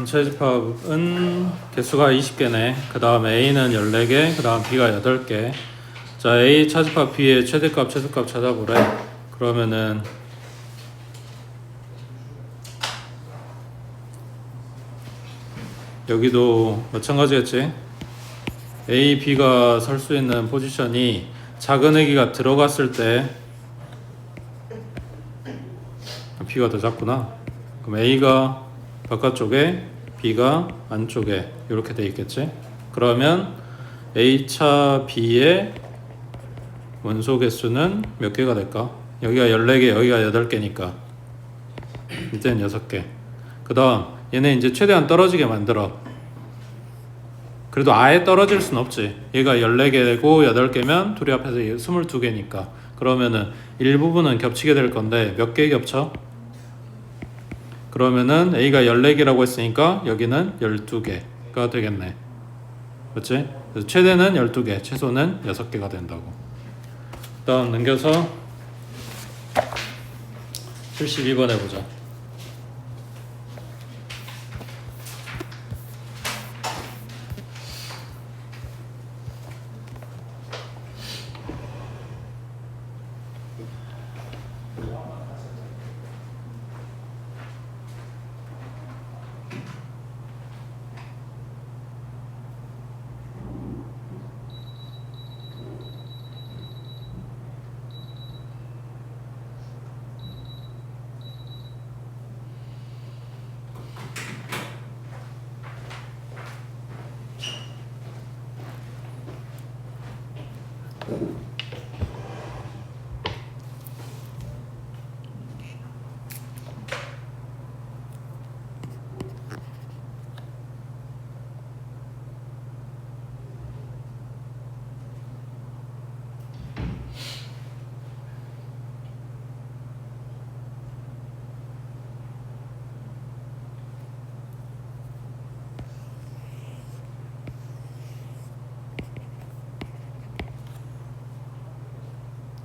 전체 집합은 개수가 20개네. 그 다음 A는 14개, 그 다음 B가 8개. 자, A 차집합 B의 최대값, 최소값 찾아보래. 그러면은 여기도 마찬가지겠지. A, B가 설 수 있는 포지션이 작은 애기가 들어갔을 때 B가 더 작구나. 그럼 A가 바깥쪽에 B가 안쪽에 이렇게 돼 있겠지. 그러면 A차 B의 원소 개수는 몇 개가 될까? 여기가 14개, 여기가 8개니까 이때는 6개. 그 다음 얘네 이제 최대한 떨어지게 만들어. 그래도 아예 떨어질 순 없지. 얘가 14개고 8개면 둘이 합해서 22개니까 그러면은 일부분은 겹치게 될 건데 몇 개 겹쳐? 그러면은 A가 14개라고 했으니까 여기는 12개가 되겠네. 그렇지? 그래서 최대는 12개, 최소는 6개가 된다고. 다음 넘겨서 72번 해보자.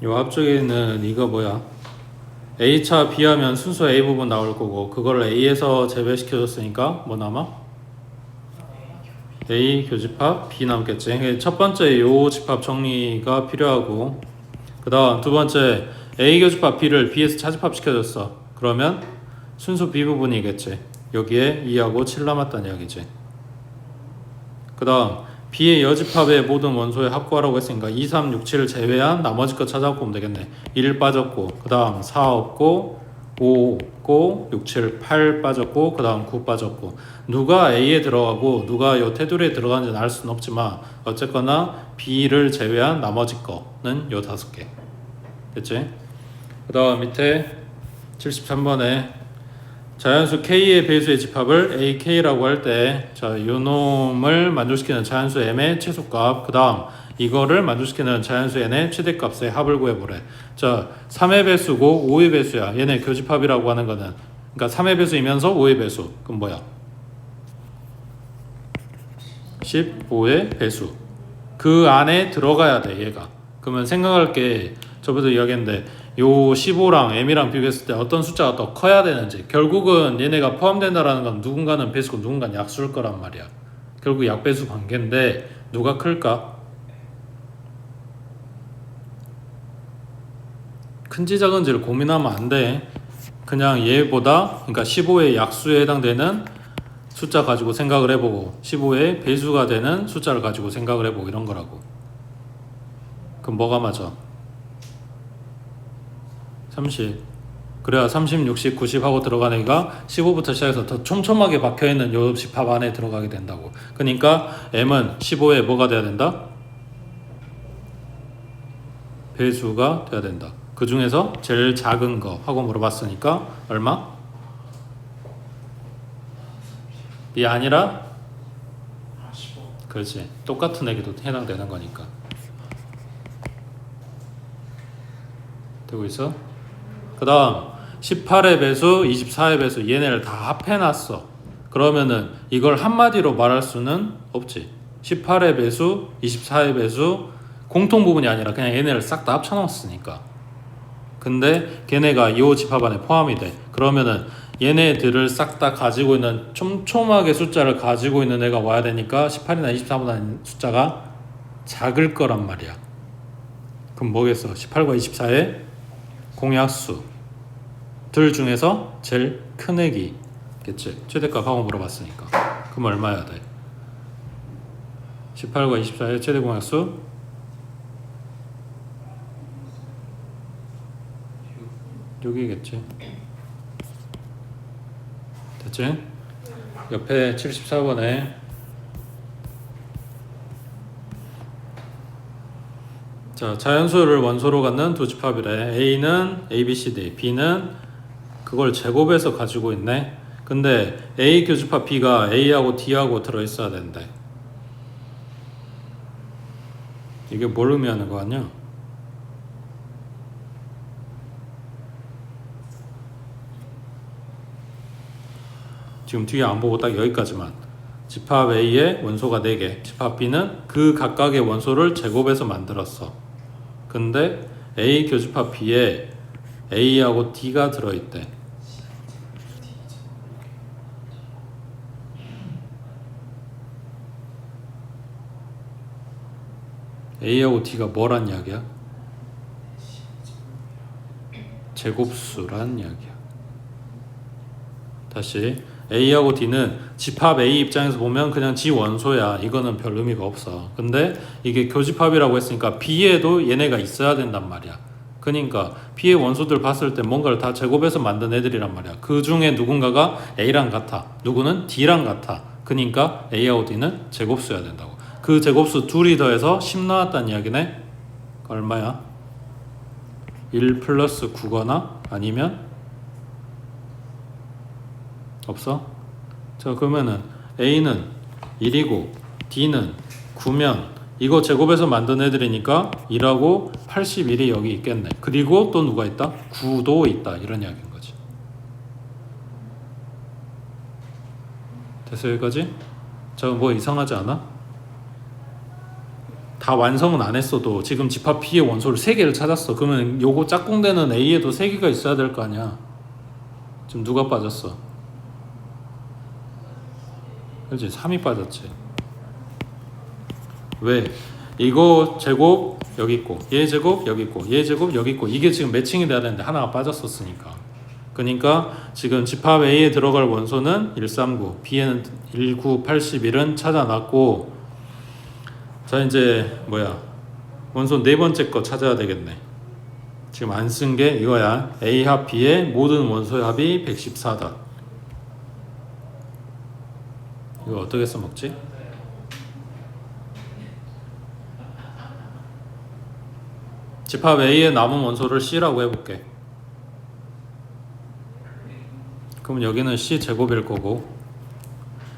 요 앞쪽에는 이거 뭐야? A차 B 하면 순수 A 부분 나올 거고 그걸 A에서 재배시켜줬으니까 뭐 남아? A 교집합 B 남겠지. 첫 번째 요 집합 정리가 필요하고 그 다음 두 번째 A 교집합 B를 B에서 차집합 시켜줬어. 그러면 순수 B 부분이겠지. 여기에 2하고 7 남았다는 이야기지. 그 다음 B의 여집합의 모든 원소의 합구하라고 했으니까 2, 3, 6, 7을 제외한 나머지 거 찾아갖고 오면 되겠네. 1 빠졌고 그 다음 4 없고 5 없고 6, 7, 8 빠졌고 그 다음 9 빠졌고 누가 A에 들어가고 누가 요 테두리에 들어가는지는 알 수는 없지만 어쨌거나 B를 제외한 나머지 거는 요 5개 됐지? 그 다음 밑에 73번에 자연수 K의 배수의 집합을 AK라고 할 때, 자, 요 놈을 만족시키는 자연수 M의 최소값, 그 다음 이거를 만족시키는 자연수 N의 최대값의 합을 구해보래. 자, 3의 배수고 5의 배수야. 얘네 교집합이라고 하는 거는. 그러니까 3의 배수이면서 5의 배수. 그럼 뭐야? 15의 배수. 그 안에 들어가야 돼, 얘가. 그러면 생각할 게 저번에도 이야기했는데 요 15랑 M이랑 비교했을 때 어떤 숫자가 더 커야 되는지 결국은 얘네가 포함된다라는 건 누군가는 배수고 누군가는 약수일 거란 말이야. 결국 약배수 관계인데 누가 클까? 큰지 작은지를 고민하면 안 돼. 그냥 얘보다 그러니까 15의 약수에 해당되는 숫자 가지고 생각을 해보고 15의 배수가 되는 숫자를 가지고 생각을 해보고 이런 거라고. 그럼 뭐가 맞아? 30. 그래야 30, 60, 90 하고 들어가는 애가 15부터 시작해서 더 촘촘하게 박혀있는 요 집합 안에 들어가게 된다고. 그러니까 M은 15에 뭐가 돼야 된다? 배수가 돼야 된다. 그 중에서 제일 작은 거 하고 물어봤으니까 얼마? 이 아니라? 15. 그렇지. 똑같은 애기도 해당되는 거니까. 되고 있어? 그 다음 18의 배수, 24의 배수 얘네를 다 합해놨어. 그러면은 이걸 한마디로 말할 수는 없지. 18의 배수, 24의 배수 공통 부분이 아니라 그냥 얘네를 싹 다 합쳐놨으니까. 근데 걔네가 이 집합 안에 포함이 돼. 그러면은 얘네들을 싹 다 가지고 있는 촘촘하게 숫자를 가지고 있는 애가 와야 되니까 18이나 24보다 숫자가 작을 거란 말이야. 그럼 뭐겠어? 18과 24의 공약수 들 중에서 제일 큰 애기겠지. 최대값 하고 물어봤으니까. 그럼 얼마여야 돼? 18과 24의 최대 공약수 6이겠지. 됐지? 옆에 74번에 자, 자연수를 원소로 갖는 두 집합이래. A는 A, B, C, D, B는 그걸 제곱해서 가지고 있네. 근데 A 교집합 B가 A하고 D하고 들어있어야 된대. 이게 뭘 의미하는 거 같냐? 지금 뒤에 안 보고 딱 여기까지만. 집합 A의 원소가 4개, 집합 B는 그 각각의 원소를 제곱해서 만들었어. 근데 A 교집합 B에 A하고 D가 들어있대. A하고 D가 뭐란 이야기야? 제곱수란 이야기야. 다시 A하고 D는 집합 A 입장에서 보면 그냥 지 원소야. 이거는 별 의미가 없어. 근데 이게 교집합이라고 했으니까 B에도 얘네가 있어야 된단 말이야. 그러니까 B의 원소들 봤을 때 뭔가를 다 제곱해서 만든 애들이란 말이야. 그 중에 누군가가 A랑 같아. 누구는 D랑 같아. 그러니까 A하고 D는 제곱수여야 된다고. 그 제곱수 둘이 더해서 10 나왔다는 이야기네. 얼마야? 1 플러스 9거나 아니면 없어? 자, 그러면은 A는 1이고 D는 9면 이거 제곱해서 만든 애들이니까 1하고 81이 여기 있겠네. 그리고 또 누가 있다? 9도 있다. 이런 이야기인 거지. 됐어 여기까지? 자, 뭐 이상하지 않아? 다 완성은 안 했어도 지금 집합 B의 원소를 3개를 찾았어. 그러면 요거 짝꿍되는 A에도 3개가 있어야 될 거 아니야. 지금 누가 빠졌어? 그렇지, 3이 빠졌지. 왜? 이거 제곱 여기 있고 얘 제곱 여기 있고 얘 제곱 여기 있고 이게 지금 매칭이 돼야 되는데 하나가 빠졌었으니까. 그러니까 지금 집합 A에 들어갈 원소는 139, B에는 19, 81은 찾아놨고, 자 이제 뭐야 원소 네 번째 거 찾아야 되겠네. 지금 안 쓴 게 이거야. A 합 B의 모든 원소의 합이 114다. 이거 어떻게 써먹지? 집합 A의 남은 원소를 C라고 해볼게. 그럼 여기는 C 제곱일 거고,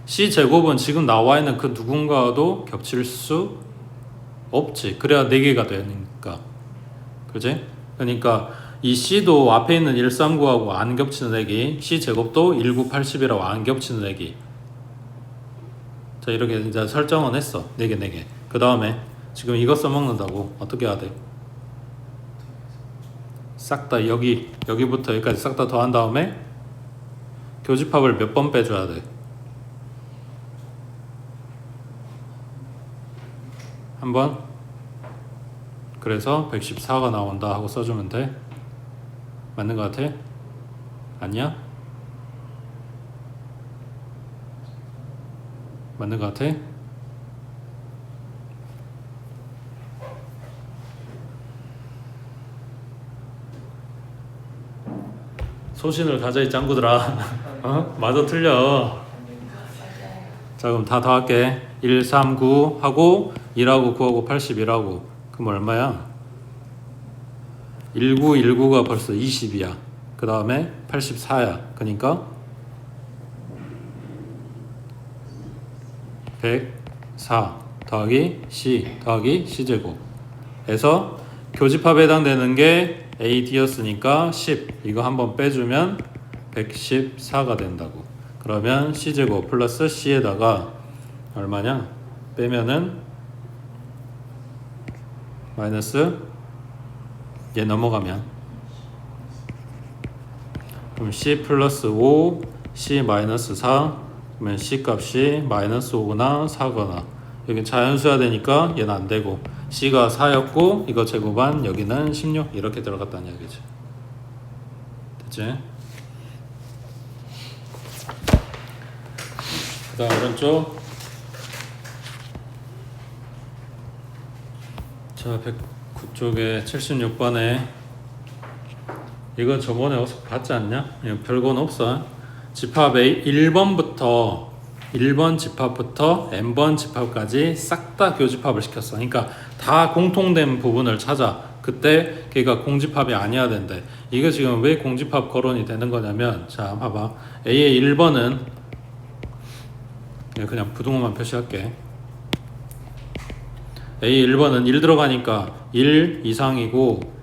C 제곱은 지금 나와 있는 그 누군가도 겹칠 수 없지. 그래야 4개가 되니까. 그지? 그러니까 이 C도 앞에 있는 139하고 안 겹치는 애기, C 제곱도 19, 80이라고 안 겹치는 애기. 자, 이렇게 이제 설정은 했어. 4개. 그 다음에 지금 이거 써먹는다고 어떻게 해야 돼? 싹 다 여기부터 여기까지 싹 다 더한 다음에 교집합을 몇 번 빼줘야 돼? 한 번? 그래서 114가 나온다 하고 써주면 돼. 맞는 거 같아? 아니야? 맞는 거 같아? 소신을 가져 이 짱구들아. 어? 맞아 틀려. 자, 그럼 다 더할게. 1, 3, 9 하고 1하고 9하고 81하고 그럼 얼마야? 19, 19가 벌써 20이야. 그 다음에 84야. 그러니까 104 더하기 C 더하기 C제곱 에서 교집합에 해당되는 게 AD였으니까 10 이거 한번 빼주면 114가 된다고. 그러면 C제곱 플러스 C에다가 얼마냐? 빼면은 마이너스 얘 넘어가면 그럼 C 플러스 5, C 마이너스 4, 그러면 C 값이 마이너스 5거나 4거나, 여기 자연수야 되니까 얘는 안 되고, C가 4였고 이거 제곱한 여기는 16 이렇게 들어갔다는 얘기지. 됐지? 그 다음 오른쪽. 자, 109쪽에 76번에 이거 저번에 어디서 봤지 않냐? 별건 없어. 집합 A 1번부터 1번 집합부터 n번 집합까지 싹 다 교집합을 시켰어. 그러니까 다 공통된 부분을 찾아. 그때 걔가 공집합이 아니어야 된대. 이거 지금 왜 공집합 거론이 되는 거냐면, 자 봐봐. A의 1번은 그냥 부등호만 표시할게. A 1번은 1 들어가니까 1 이상이고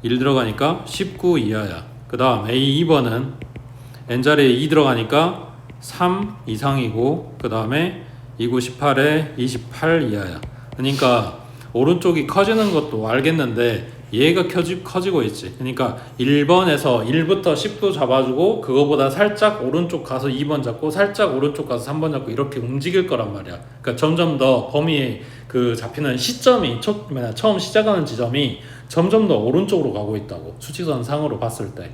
1 들어가니까 19 이하야. 그 다음 A 2번은 n자리에 2 들어가니까 3 이상이고 그 다음에 2, 9, 18에 28 이하야. 그러니까 오른쪽이 커지는 것도 알겠는데 얘가 커지고 있지. 그러니까 1번에서 1부터 10도 잡아주고 그거보다 살짝 오른쪽 가서 2번 잡고 살짝 오른쪽 가서 3번 잡고 이렇게 움직일 거란 말이야. 그러니까 점점 더 범위의 그 잡히는 시점이 처음 시작하는 지점이 점점 더 오른쪽으로 가고 있다고, 수직선 상으로 봤을 때.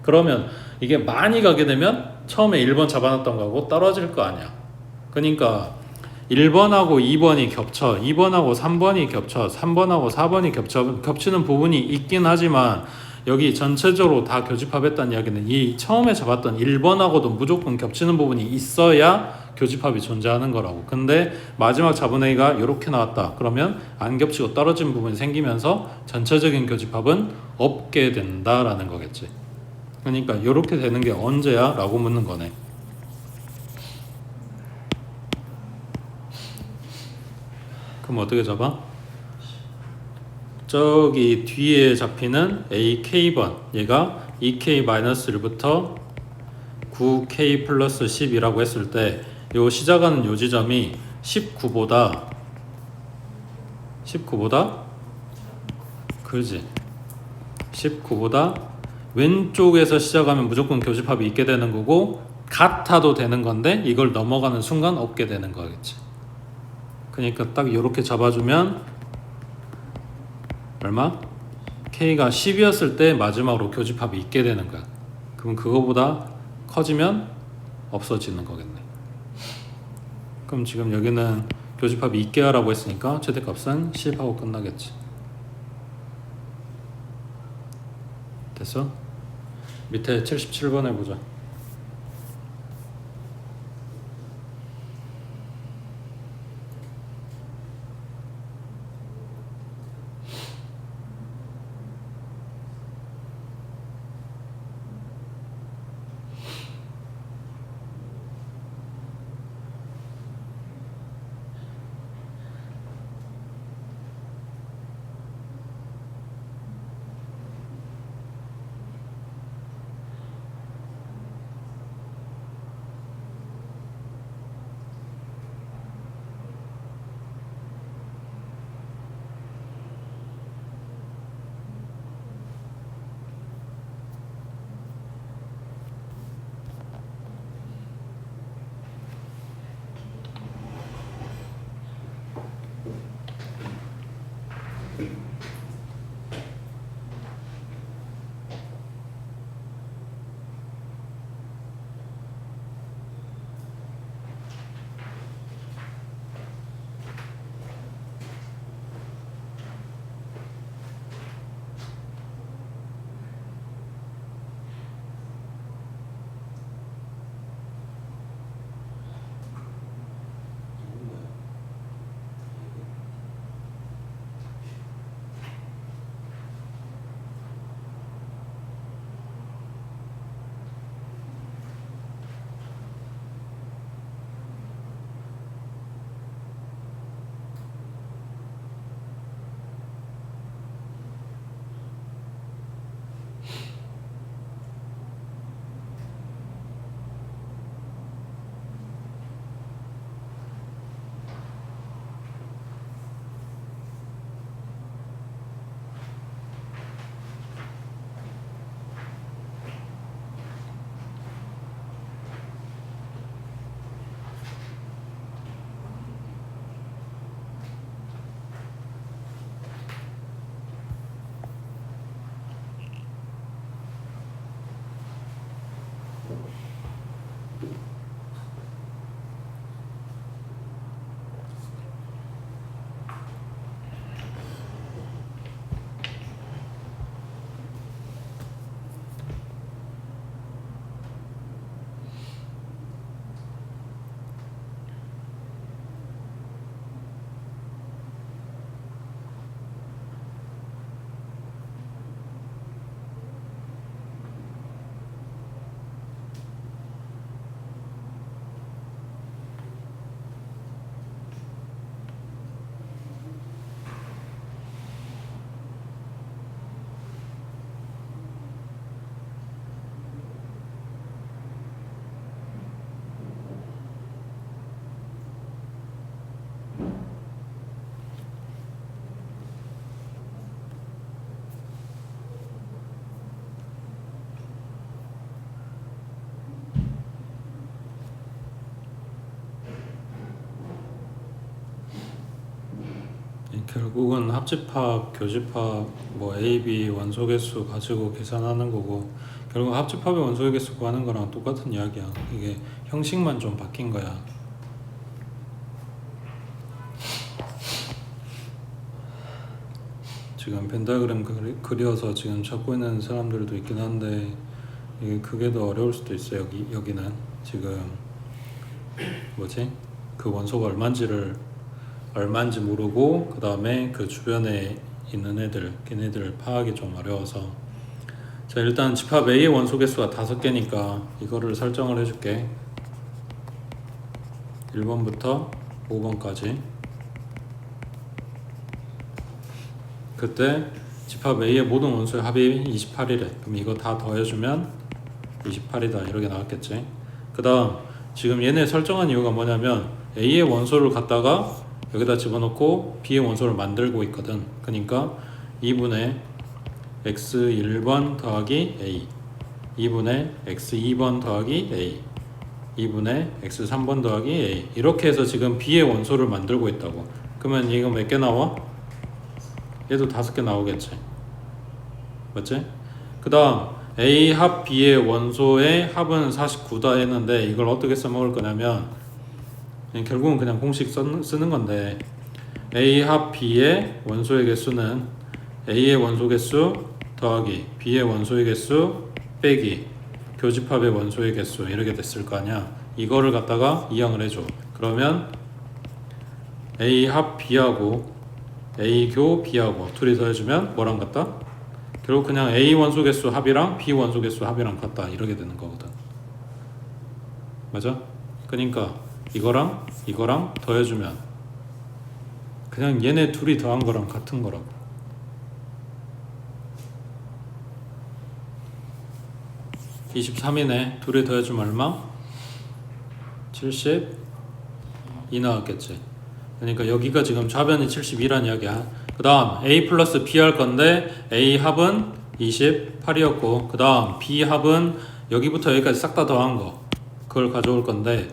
그러면 이게 많이 가게 되면 처음에 1번 잡아놨던 거하고 떨어질 거 아니야. 그러니까 1번하고 2번이 겹쳐, 2번하고 3번이 겹쳐, 3번하고 4번이 겹치는 부분이 있긴 하지만 여기 전체적으로 다 교집합했다는 이야기는 이 처음에 잡았던 1번하고도 무조건 겹치는 부분이 있어야 교집합이 존재하는 거라고. 근데 마지막 잡은 A가 이렇게 나왔다. 그러면 안 겹치고 떨어진 부분이 생기면서 전체적인 교집합은 없게 된다라는 거겠지. 그러니까 이렇게 되는 게 언제야? 라고 묻는 거네. 그럼 어떻게 잡아? 저기 뒤에 잡히는 AK번, 얘가 2K-1부터 9K 플러스 10이라고 했을 때 요 시작하는 요 지점이 19보다 그지? 19보다 왼쪽에서 시작하면 무조건 교집합이 있게 되는 거고 같아도 되는 건데 이걸 넘어가는 순간 없게 되는 거겠지. 그러니까 딱 이렇게 잡아주면 얼마? K가 10이었을 때 마지막으로 교집합이 있게 되는 거야. 그럼 그거보다 커지면 없어지는 거겠네. 그럼 지금 여기는 교집합이 있게 하라고 했으니까 최대값은 10하고 끝나겠지. 됐어? 밑에 77번 해보자. 결국은 합집합, 교집합, 뭐 A, B 원소 개수 가지고 계산하는 거고 결국 합집합의 원소 개수 구하는 거랑 똑같은 이야기야. 이게 형식만 좀 바뀐 거야. 지금 펜타그램 그려서 지금 찾고 있는 사람들도 있긴 한데 이게 그게 더 어려울 수도 있어. 여기는 지금 뭐지? 그 원소가 얼마인지 모르고 그 다음에 그 주변에 있는 애들 걔네들 파악이 좀 어려워서 자 일단 집합 A의 원소 개수가 5개니까 이거를 설정을 해줄게. 1번부터 5번까지 그때 집합 A의 모든 원소의 합이 28이래. 그럼 이거 다 더해주면 28이다 이렇게 나왔겠지. 그 다음 지금 얘네 설정한 이유가 뭐냐면 A의 원소를 갖다가 여기다 집어넣고 B의 원소를 만들고 있거든. 그러니까 2분의 x1번 더하기 A 2분의 x2번 더하기 A 2분의 x3번 더하기 A 이렇게 해서 지금 B의 원소를 만들고 있다고. 그러면 이거 몇 개 나와? 얘도 5개 나오겠지. 맞지? 그 다음 A 합 B의 원소의 합은 49다 했는데 이걸 어떻게 써먹을 거냐면 결국은 그냥 공식 쓰는 건데 A 합 B의 원소의 개수는 A의 원소 개수 더하기 B의 원소의 개수 빼기 교집합의 원소의 개수 이렇게 됐을 거 아니야. 이거를 갖다가 이항을 해줘. 그러면 A 합 B하고 A 교 B하고 둘이 더해주면 뭐랑 같다? 결국 그냥 A 원소 개수 합이랑 B 원소 개수 합이랑 같다 이렇게 되는 거거든. 맞아? 그러니까 이거랑 더해주면 그냥 얘네 둘이 더한 거랑 같은 거라고. (23이네) 둘이 더해주면 얼마? 72 나왔겠지. 그러니까 여기가 지금 좌변이 72란 이야기야. 그 다음 A 플러스 B 할 건데 A 합은 28이었고 그 다음 B 합은 여기부터 여기까지 싹 다 더한 거 그걸 가져올 건데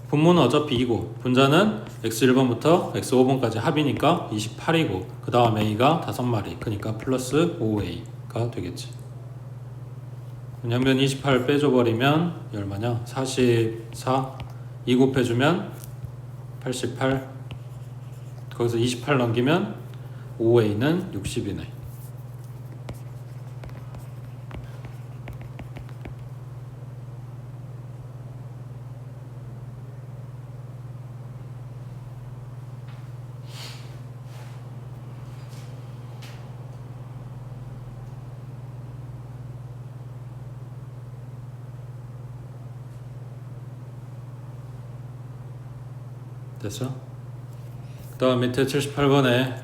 분모는 어차피 2고 분자는 x1번부터 x5번까지 합이니까 28이고 그 다음 A가 5마리 그러니까 플러스 5A가 되겠지. 양변 28 빼줘버리면 얼마냐? 44 2 곱해주면 88 거기서 28 넘기면 5A는 60이네. 됐어? 그 다음 밑에 78번에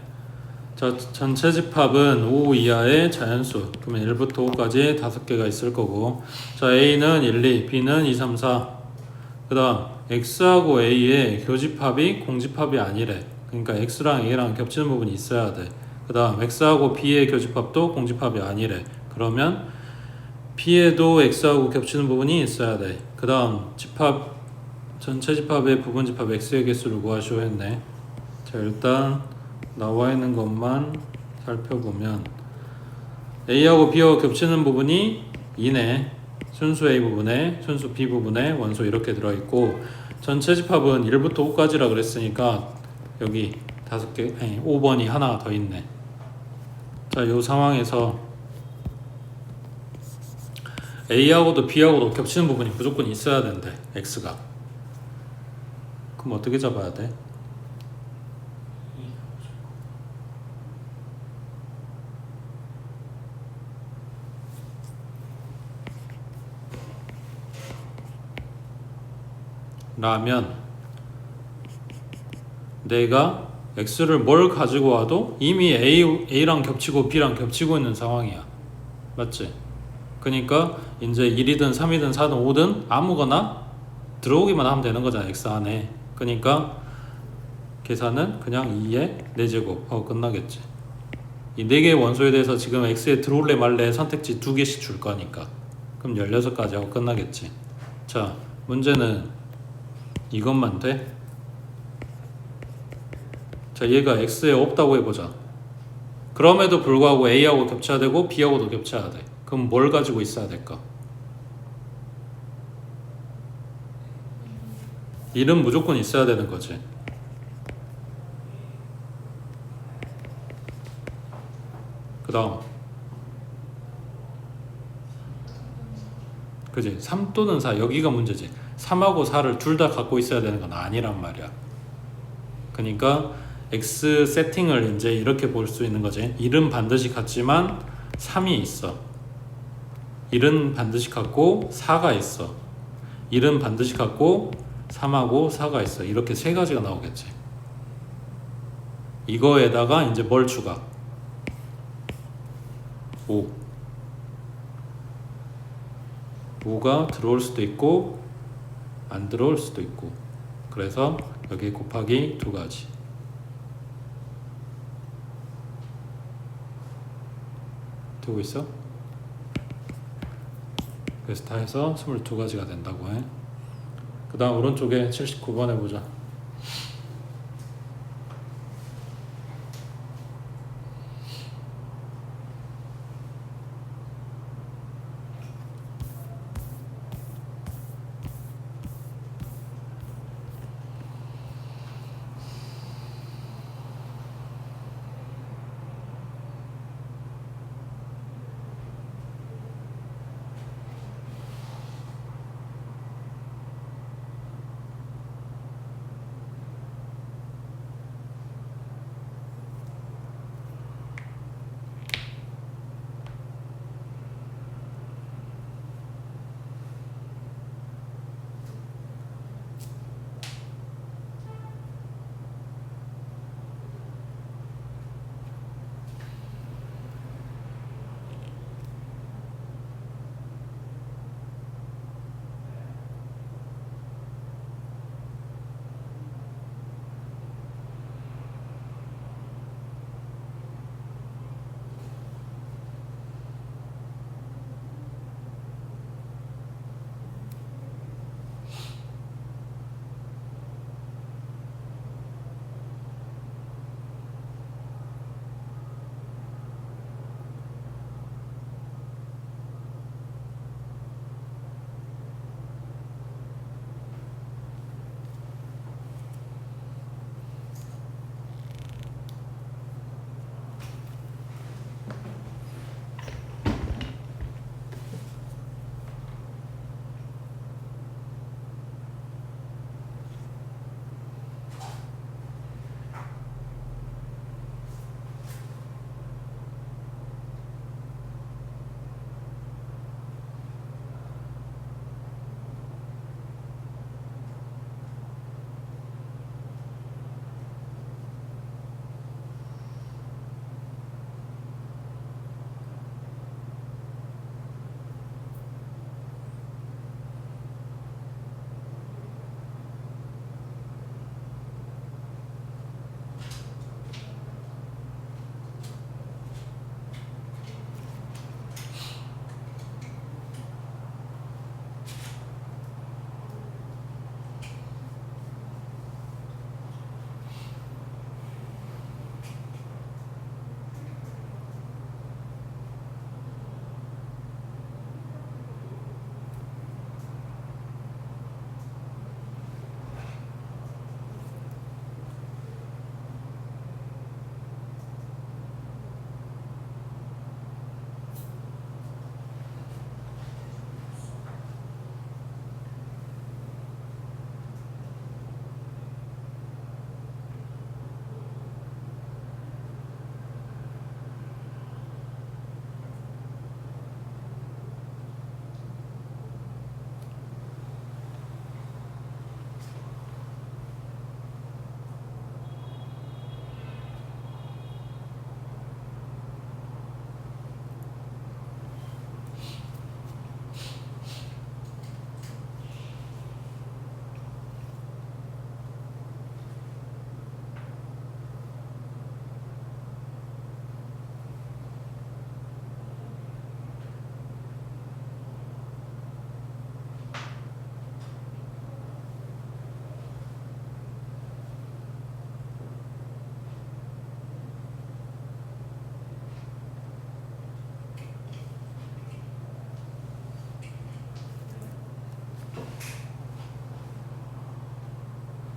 자, 전체 집합은 5 이하의 자연수 그러면 1부터 5까지 5개가 있을 거고 자 A는 1, 2, B는 2, 3, 4 그 다음 X하고 A의 교집합이 공집합이 아니래. 그러니까 X랑 A랑 겹치는 부분이 있어야 돼. 그 다음 X하고 B의 교집합도 공집합이 아니래. 그러면 B에도 X하고 겹치는 부분이 있어야 돼. 그 다음 집합 전체 집합의 부분 집합 X의 개수를 구하시오 했네. 자 일단 나와 있는 것만 살펴보면 A하고 B하고 겹치는 부분이 2네. 순수 A 부분에 순수 B 부분에 원소 이렇게 들어있고 전체 집합은 1부터 5까지라 그랬으니까 여기 5개, 아니 5번이 하나 더 있네. 자, 이 상황에서 A하고도 B하고도 겹치는 부분이 무조건 있어야 된대. X가. 그럼 어떻게 잡아야 돼? 라면 내가 X를 뭘 가지고 와도 이미 A랑 겹치고 B랑 겹치고 있는 상황이야. 맞지? 그러니까 이제 1이든 3이든 4든 5든 아무거나 들어오기만 하면 되는 거잖아. X 안에. 그러니까 계산은 그냥 2의 4제곱 하고 끝나겠지. 이 4개의 원소에 대해서 지금 X에 들어올래 말래 선택지 2개씩 줄 거니까 그럼 16가지 하고 끝나겠지. 자, 문제는 이것만 돼? 자, 얘가 x에 없다고 해보자. 그럼에도 불구하고 a하고 겹쳐야 되고 b하고도 겹쳐야 돼. 그럼 뭘 가지고 있어야 될까? 1은 무조건 있어야 되는 거지. 그 다음 그지? 3 또는 4 여기가 문제지. 3하고 4를 둘 다 갖고 있어야 되는 건 아니란 말이야. 그러니까 x 세팅을 이제 이렇게 볼 수 있는 거지. 1은 반드시 같지만 3이 있어. 1은 반드시 같고 4가 있어. 1은 반드시 같고 3하고 4가 있어. 이렇게 세 가지가 나오겠지. 이거에다가 이제 뭘 추가? 5. 5가 들어올 수도 있고 안 들어올 수도 있고. 그래서 여기 곱하기 2가지. 되고 있어? 그래서 다 해서 22가지가 된다고 해. 그 다음 오른쪽에 79번 해보자.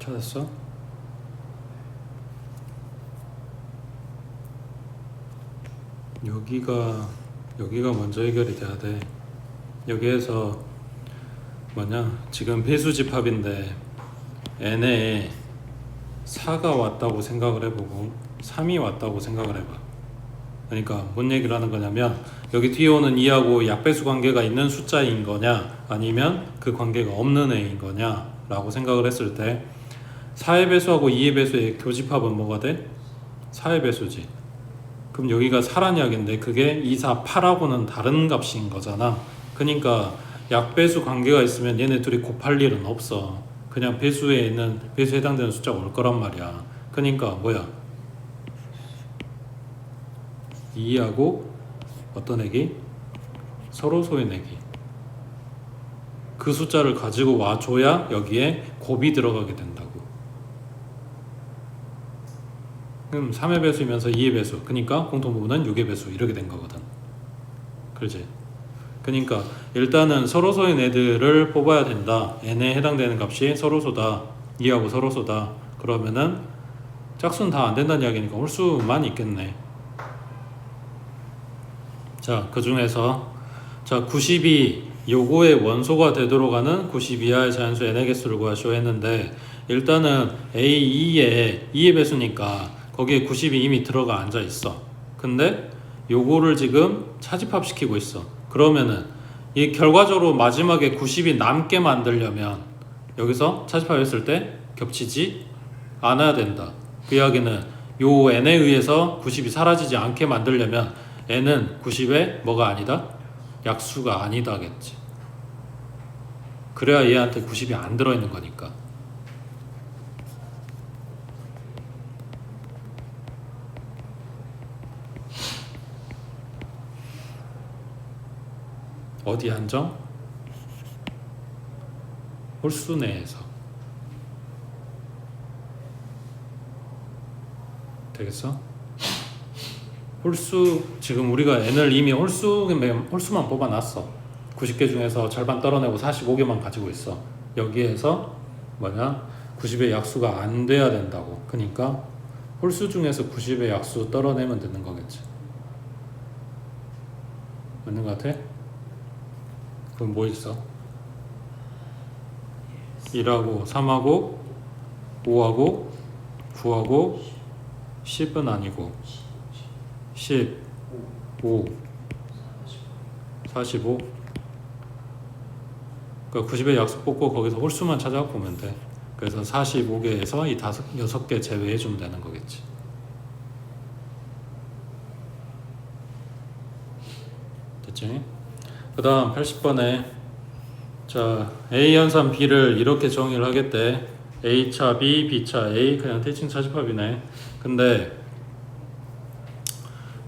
찾았어? 여기가 먼저 해결이 돼야 돼. 여기에서 지금 배수집합인데 n에 4가 왔다고 생각을 해보고 3이 왔다고 생각을 해봐. 그러니까 뭔 얘기를 하는 거냐면 여기 뒤에 오는 2하고 약배수 관계가 있는 숫자인 거냐 아니면 그 관계가 없는 애인 거냐 라고 생각을 했을 때 4의 배수하고 2의 배수의 교집합은 뭐가 돼? 4의 배수지. 그럼 여기가 4란 이야기인데 그게 2, 4, 8하고는 다른 값인 거잖아. 그러니까 약배수 관계가 있으면 얘네 둘이 곱할 일은 없어. 그냥 배수에 해당되는 숫자가 올 거란 말이야. 그러니까 뭐야? 2하고 어떤 애기? 서로 소인애기. 그 숫자를 가지고 와줘야 여기에 곱이 들어가게 된다고. 그럼 3의 배수이면서 2의 배수, 그러니까 공통부분은 6의 배수 이렇게 된 거거든. 그렇지? 그러니까 일단은 서로소인 애들을 뽑아야 된다. n에 해당되는 값이 서로소다. 2하고 서로소다. 그러면은 짝수는 다 안 된다는 이야기니까 홀수만 있겠네. 자, 그 중에서 90이 요거의 원소가 되도록 하는 90 이하의 자연수 n의 개수를 구하시오 했는데 일단은 A2의 배수니까 거기에 90이 이미 들어가 앉아 있어. 근데 요거를 지금 차집합 시키고 있어. 그러면은 이 결과적으로 마지막에 90이 남게 만들려면 여기서 차집합했을 때 겹치지 않아야 된다. 그 이야기는 요 n에 의해서 90이 사라지지 않게 만들려면 n은 90의 뭐가 아니다? 약수가 아니다겠지. 그래야 얘한테 90이 안 들어있는 거니까. 어디 한정? 홀수 내에서. 되겠어? 홀수, 지금 우리가 n을 이미 홀수만 뽑아놨어. 90개 중에서 절반 떨어내고 45개만 가지고 있어. 여기에서 90의 약수가 안 돼야 된다고. 그러니까 홀수 중에서 90의 약수 떨어내면 되는 거겠지. 맞는 거 같아? 그럼 뭐 있어? 1하고 3하고 5하고 9하고 10은 아니고 10, 5, 45. 그러니까 90의 약수 뽑고 거기서 홀수만 찾아갖고 오면 돼. 그래서 45개에서 이 6개 제외해주면 되는 거겠지. 됐지? 그 다음 80번에 A 연산 B를 이렇게 정의를 하겠대. A차 B, B차 A, 그냥 대칭 차집합이네. 근데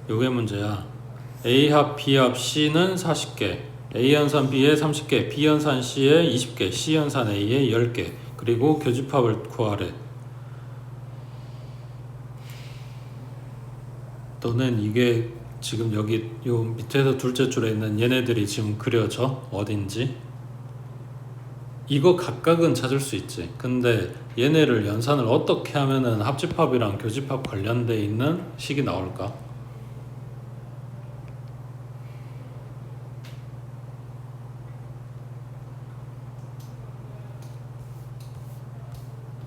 요게 문제야. A 합 B 합 C는 40개, A 연산 B에 30개, B 연산 C에 20개, C 연산 A에 10개, 그리고 교집합을 구하래. 너는 이게 지금 여기 요 밑에서 둘째 줄에 있는 얘네들이 지금 그려져? 어딘지? 이거 각각은 찾을 수 있지. 근데 얘네를 연산을 어떻게 하면은 합집합이랑 교집합 관련돼 있는 식이 나올까?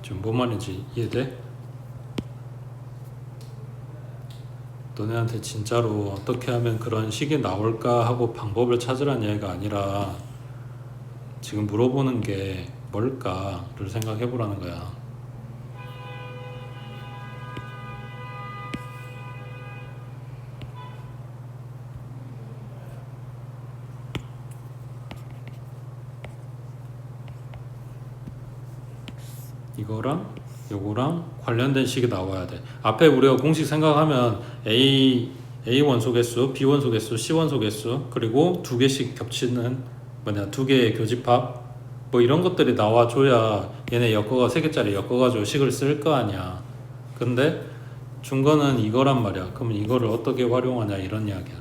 지금 뭔 말인지 이해돼? 너네한테 진짜로 어떻게 하면 그런 식이 나올까 하고 방법을 찾으라는 얘기가 아니라 지금 물어보는 게 뭘까를 생각해 보라는 거야. 이거랑 요거랑 관련된 식이 나와야 돼. 앞에 우리가 공식 생각하면 A 원소 개수, B 원소 개수, C 원소 개수, 그리고 두 개씩 겹치는 두 개의 교집합 뭐 이런 것들이 나와줘야 얘네 엮어가 3개짜리 엮어가지고 식을 쓸 거 아니야. 근데 준 거는 이거란 말이야. 그럼 이거를 어떻게 활용하냐 이런 이야기야.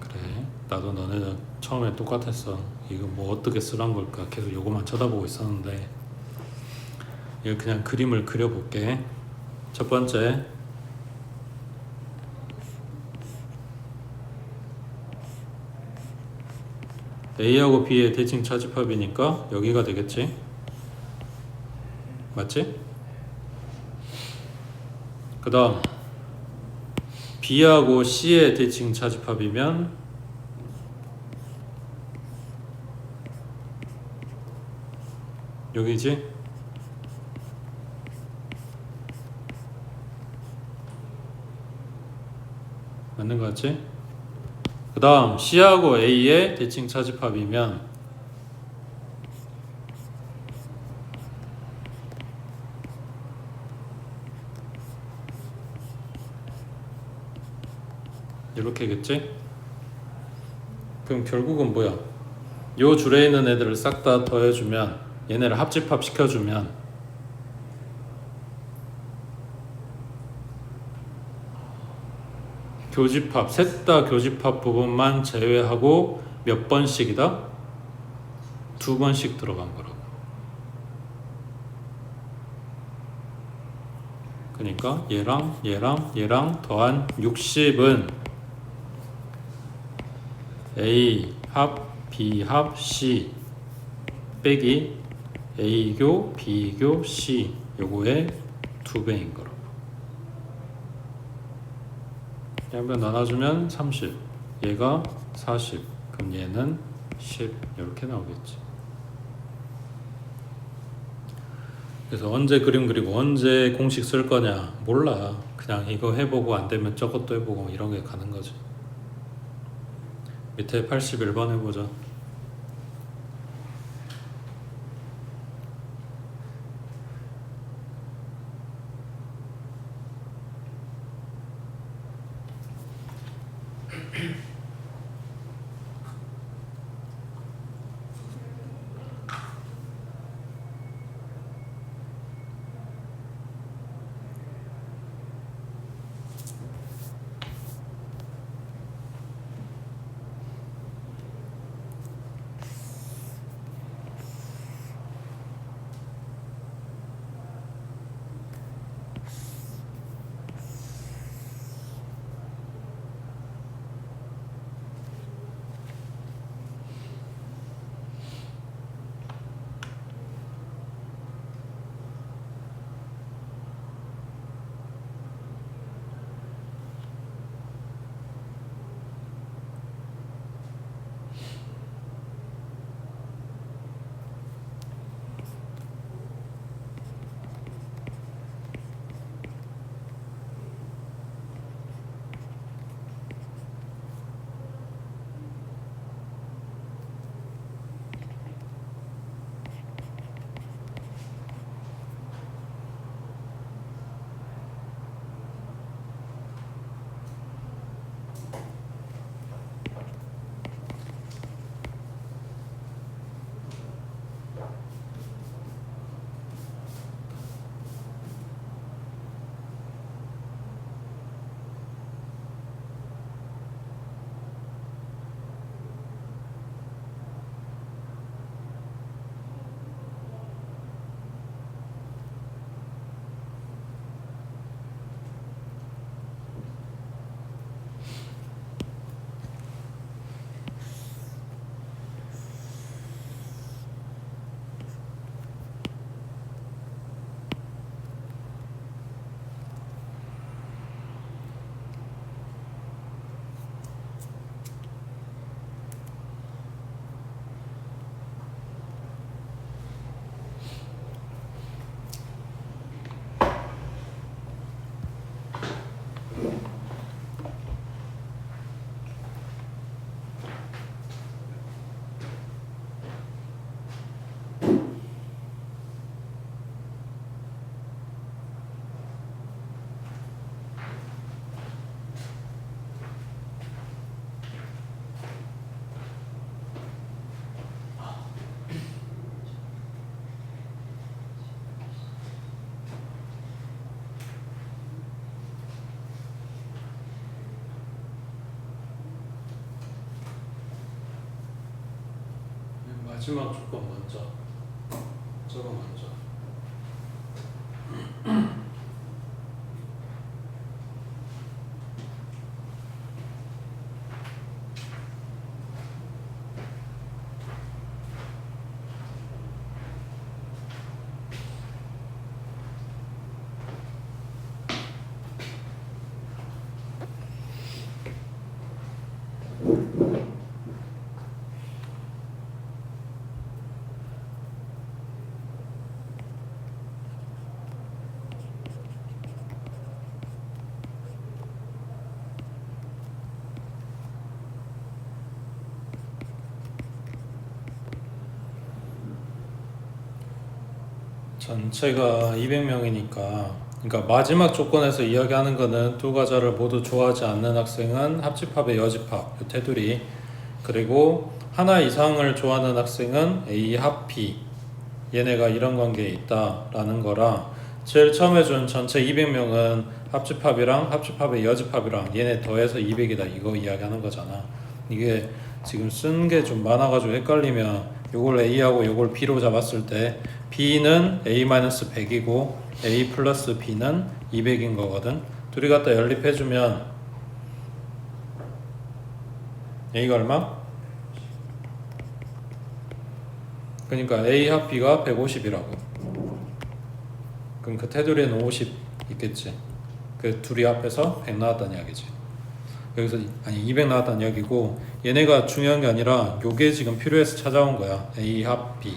그래. 나도 너네 처음에 똑같았어. 이거 뭐 어떻게 쓰란 걸까 계속 요거만 쳐다보고 있었는데, 이거 그냥 그림을 그려볼게. 첫 번째, A하고 B의 대칭 차집합이니까 여기가 되겠지? 맞지? 그 다음 B하고 C의 대칭 차집합이면 여기지? 맞는 거 같지? 그 다음 C하고 A의 대칭 차집합이면 이렇게겠지? 그럼 결국은 뭐야? 요 줄에 있는 애들을 싹 다 더해주면, 얘네를 합집합 시켜주면 교집합, 셋 다 교집합 부분만 제외하고 몇 번씩이다? 2번씩 들어간 거라고. 그러니까 얘랑 얘랑 얘랑 더한 60은 A 합 B 합 C 빼기 A교 B교 C 요거의 2배인 거라고. 한번 나눠주면 30, 얘가 40, 그럼 얘는 10 이렇게 나오겠지. 그래서 언제 그림 그리고 언제 공식 쓸 거냐 몰라. 그냥 이거 해보고 안 되면 저것도 해보고 이런 게 가는 거지. 밑에 81번 해보자. 마지막 조건 먼저. 저거 먼저. 전체가 200명이니까, 그러니까 마지막 조건에서 이야기하는 거는 두 과자를 모두 좋아하지 않는 학생은 합집합의 여집합, 이 테두리. 그리고 하나 이상을 좋아하는 학생은 A 합 B. 얘네가 이런 관계에 있다라는 거라, 제일 처음에 준 전체 200명은 합집합이랑 합집합의 여집합이랑 얘네 더해서 200이다 이거 이야기하는 거잖아. 이게 지금 쓴 게 좀 많아가지고 헷갈리면 요걸 A하고 요걸 B로 잡았을 때 B는 A-100이고 A 플러스 B는 200인 거거든. 둘이 갖다 연립해주면 A가 얼마? 그러니까 A 합 B가 150이라고. 그럼 그 테두리에는 50 있겠지. 그 둘이 합해서 100 나왔다는 이야기지. 여기서 아니 200 나왔다는 이야기고, 얘네가 중요한 게 아니라 요게 지금 필요해서 찾아온 거야. A 합 B.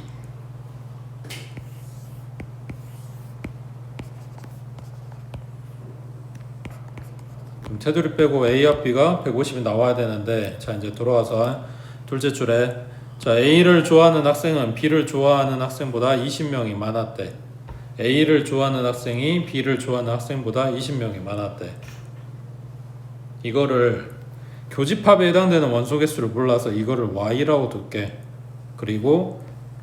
그럼 테두리 빼고 A 합 B가 150이 나와야 되는데, 자 이제 돌아와서 둘째 줄에, 자 A를 좋아하는 학생은 B를 좋아하는 학생보다 20명이 많았대. A를 좋아하는 학생이 B를 좋아하는 학생보다 20명이 많았대. 이거를 교집합에 해당되는 원소 개수를 몰라서 이거를 Y라고 둘게. 그리고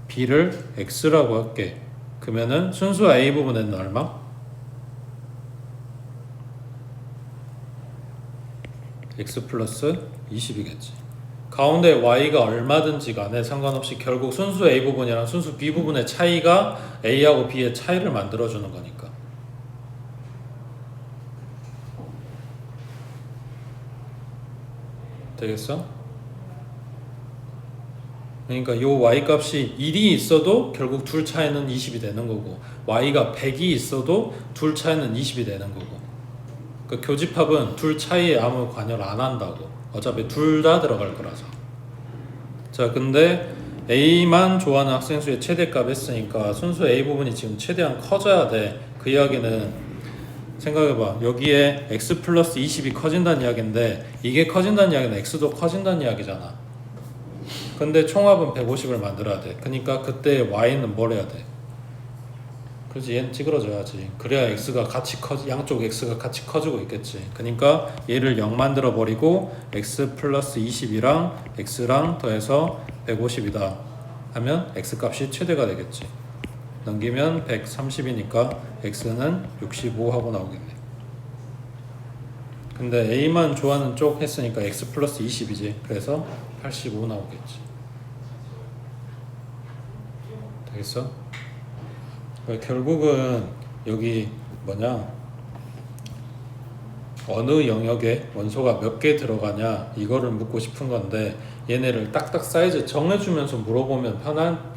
B를 X라고 할게. 그러면은 순수 A 부분에는 얼마? X 플러스 20이겠지. 가운데 Y가 얼마든지 간에 상관없이 결국 순수 A 부분이랑 순수 B 부분의 차이가 A하고 B의 차이를 만들어주는 거니까. 되겠어? 그러니까 요 Y 값이 1이 있어도 결국 둘 차이는 20이 되는 거고, Y가 100이 있어도 둘 차이는 20이 되는 거고. 그러니까 교집합은 둘 차이에 아무 관여를 안 한다고. 어차피 둘 다 들어갈 거라서. 자 근데 A만 좋아하는 학생 수의 최대값 했으니까 순수 A 부분이 지금 최대한 커져야 돼. 그 이야기는 생각해봐. 여기에 X 플러스 20이 커진다는 이야기인데, 이게 커진다는 이야기는 X도 커진다는 이야기잖아. 근데 총합은 150을 만들어야 돼. 그러니까 그때 Y는 뭘 해야 돼? 그렇지, 얘는 찌그러져야지. 그래야 X가 같이 양쪽 X가 같이 커지고 있겠지. 그러니까 얘를 0 만들어 버리고 X 플러스 20이랑 X랑 더해서 150이다 하면 X 값이 최대가 되겠지. 넘기면 130이니까 X는 65 하고 나오겠네. 근데 A만 좋아하는 쪽 했으니까 X 플러스 20이지. 그래서 85 나오겠지. 되겠어? 결국은 여기 뭐냐, 어느 영역에 원소가 몇 개 들어가냐 이거를 묻고 싶은 건데, 얘네를 딱딱 사이즈 정해주면서 물어보면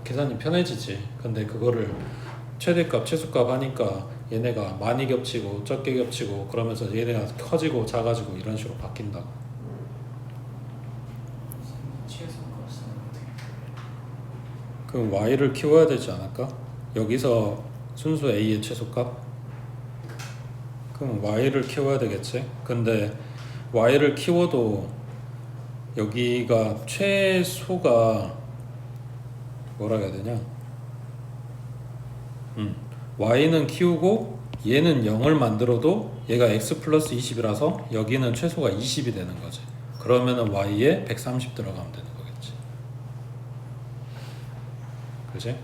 계산이 편해지지. 근데 그거를 최대값 최소값 하니까 얘네가 많이 겹치고 적게 겹치고 그러면서 얘네가 커지고 작아지고 이런 식으로 바뀐다고. 그럼 Y를 키워야 되지 않을까? 여기서 순수 A의 최소값? 그럼 Y를 키워야 되겠지? 근데 Y를 키워도 여기가 최소가 뭐라 해야 되냐? Y는 키우고 얘는 0을 만들어도 얘가 X 플러스 20이라서 여기는 최소가 20이 되는 거지. 그러면은 Y에 130 들어가면 되는 거겠지. 그치?